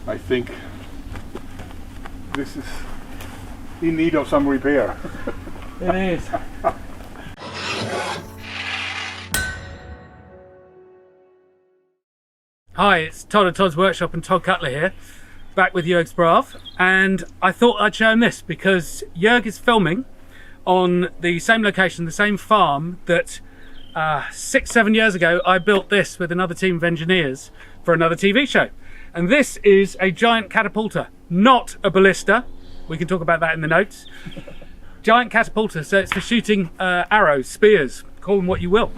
I think this is in need of some repair. It is. Hi, it's Todd at Todd's Workshop and Todd Cutler here, back with Jörg Sprave, and I thought I'd show him this because Jörg is filming on the same location, the same farm that 6-7 years ago I built this with another team of engineers for another TV show. And this is a Giant Catapulta, not a Ballista. We can talk about that in the notes. Giant Catapulta, so it's for shooting arrows, spears, call them what you will.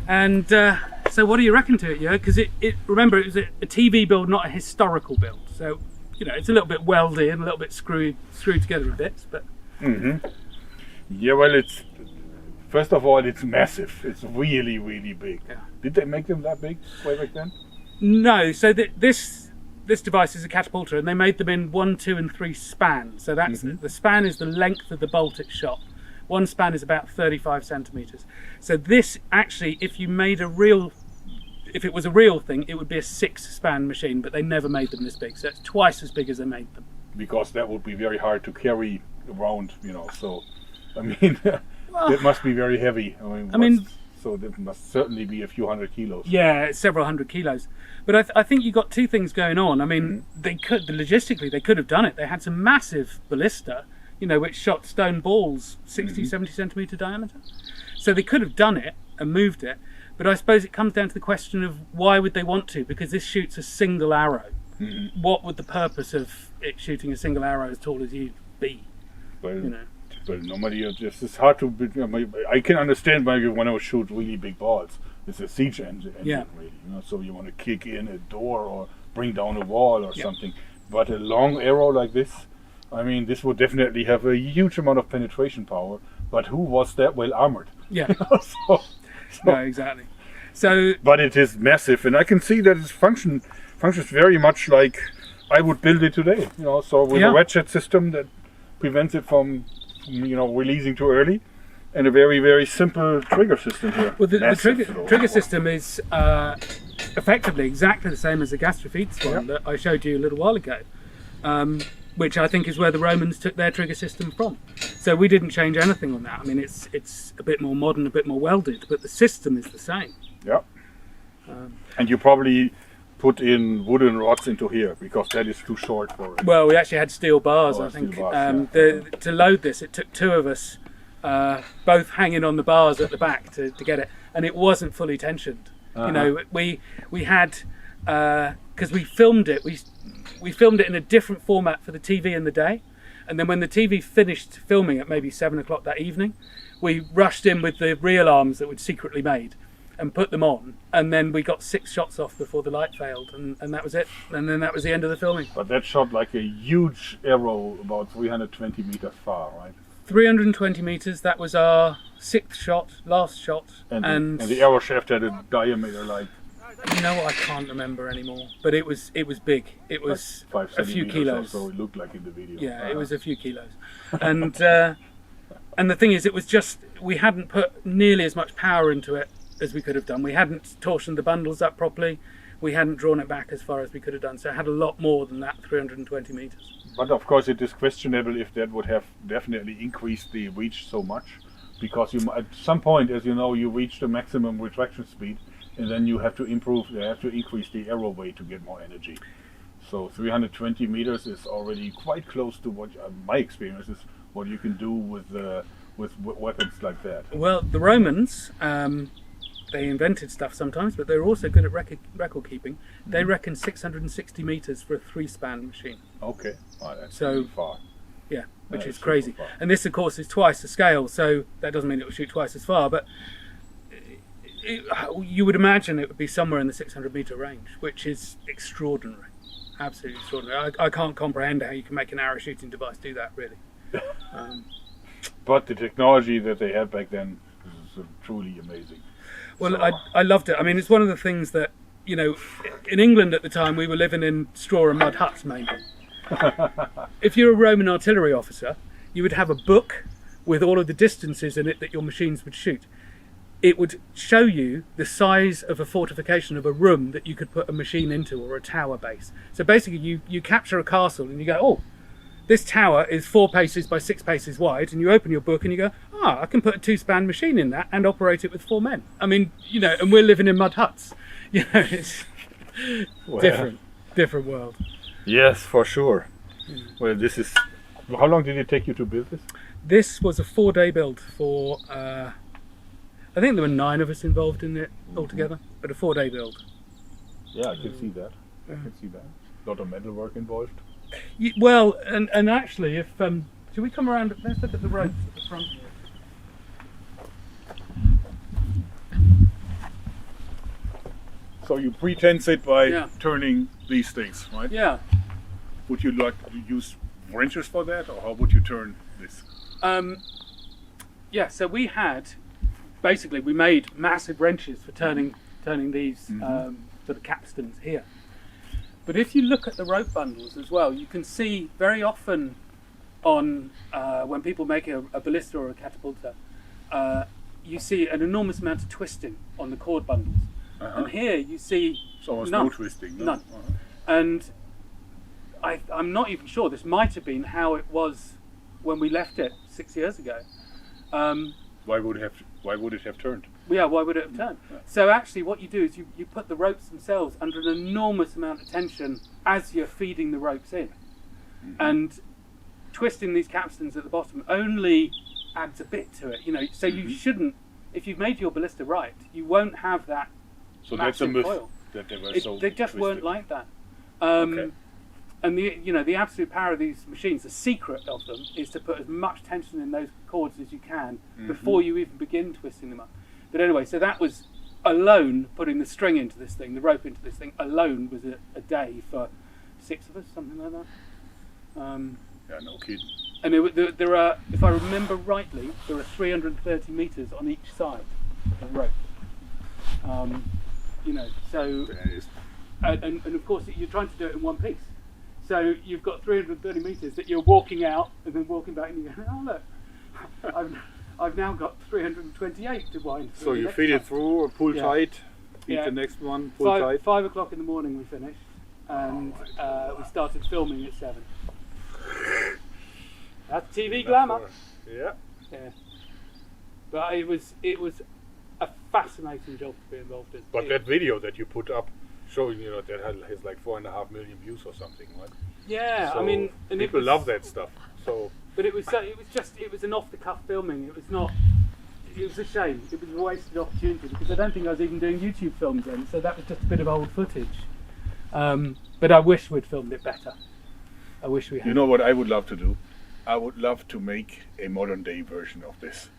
And so what do you reckon to it, Jörg? Because remember, it was a TV build, not a historical build. So, you know, it's a little bit welded and a little bit screwed together a bit. But yeah, well, it's first of all, it's massive. It's really, really big. Yeah. Did they make them that big way back then? No. So this device is a catapulta, and they made them in 1, 2, and 3 spans. So that's the span is the length of the bolt it's shot. One span is about 35 centimeters. So this actually, if it was a real thing, it would be a 6-span machine, but they never made them this big. So it's twice as big as they made them. Because that would be very hard to carry around, you know. So, I mean, it must be very heavy. So that must certainly be a few hundred kilos. Yeah, it's several hundred kilos. But I think you got two things going on. I mean, logistically, they could have done it. They had some massive ballista, you know, which shot stone balls 60, 70 centimeter diameter. So they could have done it and moved it. But I suppose it comes down to the question of why would they want to? Because this shoots a single arrow. What would the purpose of it shooting a single arrow as tall as you be? Well, you know? Well, normally it's hard to. I can understand why you want to shoot really big balls. It's a siege engine, really. You know, so you want to kick in a door or bring down a wall or something. But a long arrow like this, I mean, this would definitely have a huge amount of penetration power. But who was that well armored? Yeah. No, exactly. So, but it is massive, and I can see that it functions very much like I would build it today. You know, so with a ratchet system that prevents it from releasing too early, and a very, very simple trigger system here. Well, the trigger system is effectively exactly the same as the Gastrophetes one that I showed you a little while ago, which I think is where the Romans took their trigger system from. So we didn't change anything on that. I mean, it's a bit more modern, a bit more welded, but the system is the same. Yeah. And you probably put in wooden rods into here because that is too short for it. Well, we actually had steel bars, I think. To load this, it took two of us, both hanging on the bars at the back to get it, and it wasn't fully tensioned. You know, we had because we filmed it. We filmed it in a different format for the TV in the day, and then when the TV finished filming at maybe 7 o'clock that evening, we rushed in with the reel arms that we'd secretly made and put them on, and then we got 6 shots off before the light failed, and that was it. And then that was the end of the filming. But that shot like a huge arrow about 320 meters far, right? 320 meters, that was our 6th shot, last shot. And the arrow shaft had a diameter like... You know what, I can't remember anymore, but it was big. It was like 5 a few kilos. So it looked like in the video. Yeah, it was a few kilos. And the thing is, it was just, we hadn't put nearly as much power into it as we could have done. We hadn't torsioned the bundles up properly. We hadn't drawn it back as far as we could have done. So it had a lot more than that 320 meters. But of course it is questionable if that would have definitely increased the reach so much, because you at some point, as you know, you reach the maximum retraction speed, and then you have to increase the arrow weight to get more energy. So 320 meters is already quite close to what my experience is what you can do with weapons like that. Well, the Romans, they invented stuff sometimes, but they were also good at record keeping. They reckon 660 meters for a 3-span machine. Okay, that's so far. Yeah, which is crazy. And this, of course, is twice the scale, so that doesn't mean it will shoot twice as far, but you would imagine it would be somewhere in the 600-meter range, which is extraordinary, absolutely extraordinary. I can't comprehend how you can make an arrow shooting device do that, really. But the technology that they had back then is truly amazing. Well, so. I loved it. I mean, it's one of the things that, you know, in England at the time we were living in straw and mud huts mainly. If you're a Roman artillery officer, you would have a book with all of the distances in it that your machines would shoot. it would show you the size of a fortification of a room that you could put a machine into, or a tower base. So basically you capture a castle and you go, oh, this tower is 4 paces by 6 paces wide, and you open your book and you go, I can put a 2-span machine in that and operate it with 4 men. I mean, you know, and we're living in mud huts. You know, it's different world. Yes, for sure. Well, this is... How long did it take you to build this? This was a 4-day build for... I think there were 9 of us involved in it altogether, but a 4-day build. Yeah, I can see that. I can see that. A lot of metal work involved. Well, and actually, if should we come around? Let's look at the ropes at the front here. So you pre-tense it by turning these things, right? Yeah. Would you like to use wrenches for that, or how would you turn this? Yeah. So we made massive wrenches for turning these sort of capstans here. But if you look at the rope bundles as well, you can see very often on when people make a ballista or a catapulta, you see an enormous amount of twisting on the cord bundles. And here you see almost none. No twisting. No? None. And I'm not even sure. This might have been how it was when we left it 6 years ago. Why would it have turned? Yeah, why would it have turned? Yeah. So actually what you do is you put the ropes themselves under an enormous amount of tension as you're feeding the ropes in. And twisting these capstans at the bottom only adds a bit to it, you know. So you shouldn't, if you've made your ballista right, you won't have that. So that's a myth coil. that they were They just twisted. weren't like that. Okay. And the absolute power of these machines, the secret of them, is to put as much tension in those cords as you can before you even begin twisting them up. But anyway, so that was alone, putting the string into this thing, the rope into this thing, alone was a day for 6 of us, something like that. Yeah, no kidding. And there are, if I remember rightly, there are 330 metres on each side of the rope. You know, so... And of course, you're trying to do it in one piece. So you've got 330 metres that you're walking out and then walking back, and you go, oh look, I've now got 328 to wind. So you feed it through, or pull tight, feed the next one, pull tight. 5 o'clock in the morning we finished, and we started filming at 7. That's TV glamour. Yeah. Yeah. But it was a fascinating job to be involved in. But that video that you put up, showing that has like 4.5 million views or something, right? Yeah, so I mean, and people love that stuff. So, but it was an off-the-cuff filming. It was a shame. It was a wasted opportunity because I don't think I was even doing YouTube films then. So that was just a bit of old footage. But I wish we'd filmed it better. I wish we had. You know what I would love to do? I would love to make a modern day version of this.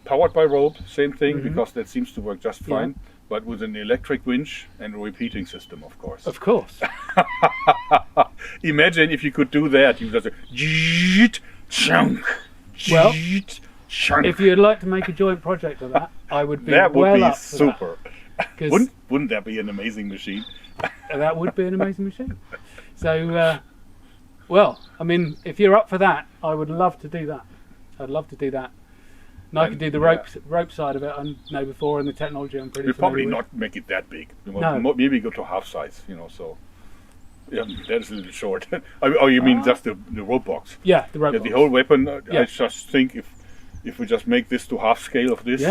Powered by rope, same thing, because that seems to work just fine. Yeah. But with an electric winch and a repeating system, of course. Of course. Imagine if you could do that. You just chunk. Well, if you'd like to make a joint project of that, I would be that would well be up for super. That. Wouldn't that be an amazing machine? That would be an amazing machine. So, well, I mean, if you're up for that, I would love to do that. I'd love to do that. And I could do the rope side of it. I know before, and the technology I'm pretty. We'll probably not make it that big. No. Maybe go to half size. So yeah, that's a little short. Oh, you mean just the rope box? Yeah, the rope box. The whole weapon. I just think if we just make this to half scale of this,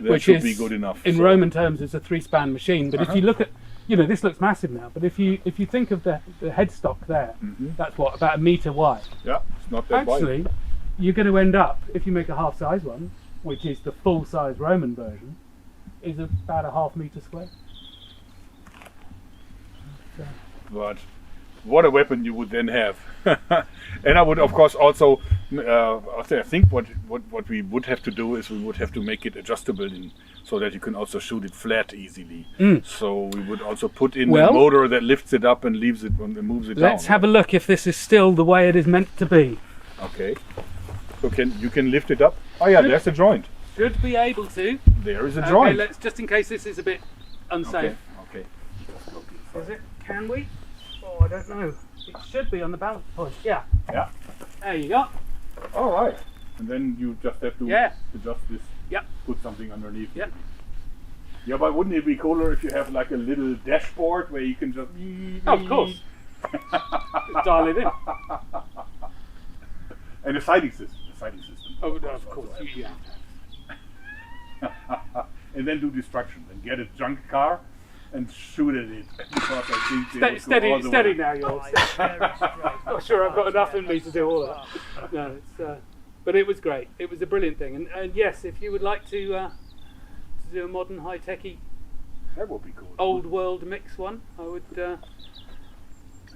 that should be good enough. In Roman terms, it's a 3-span machine. But if you look at, this looks massive now. But if you think of the headstock there, that's what, about 1 metre wide. Yeah, it's not that wide. Actually, you're going to end up, if you make a half-size one, which is the full-size Roman version, is about a ½ metre square. So. But what a weapon you would then have. And I would, of course, also, I think what we would have to do is we would have to make it adjustable so that you can also shoot it flat easily. So we would also put in a motor that lifts it up and leaves it and moves it down. Let's have a look if this is still the way it is meant to be. Okay. So you can lift it up? Oh yeah, there's a joint. Should be able to. There is a joint. Let's, just in case this is a bit unsafe. Okay. Is it? Can we? Oh, I don't know. It should be on the balance point. Yeah. Yeah. There you go. All right. And then you just have to adjust this. Yep. Put something underneath. Yep. Yeah, but wouldn't it be cooler if you have like a little dashboard where you can just... Oh, of course. Just dial it in. And a sighting system. Oh, no, of course. Yeah. And then do destruction and get a junk car and shoot at it. Because I think they would go all the Steady way. now, yours. Not sure I've got enough in me to do all that. No, it's, but it was great. It was a brilliant thing. And yes, if you would like to do a modern high-techy, That would be cool. old world mix one, I would.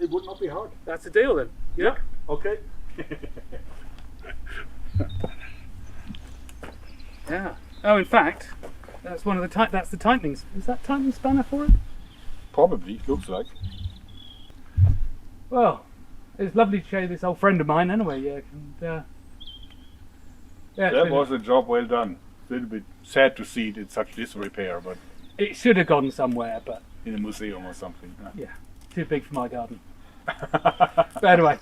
It would not be hard. That's a deal then. Yeah. Okay. Yeah. Oh, in fact, that's one of the that's the tightening. Is that tightening spanner for it? Probably, looks like. Well, it's lovely to show you this old friend of mine anyway, yeah. And, yeah, it's That been- was a job well done. A little bit sad to see it in such disrepair, but it should have gone somewhere, but in a museum or something. yeah, too big for my garden. But anyway,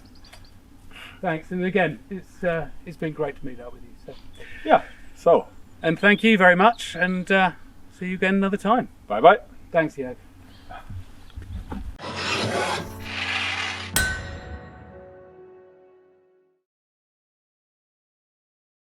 thanks, and again, it's been great to meet up with you. So. Yeah, so, And thank you very much, and see you again another time. bye-bye. Thanks, Jörg.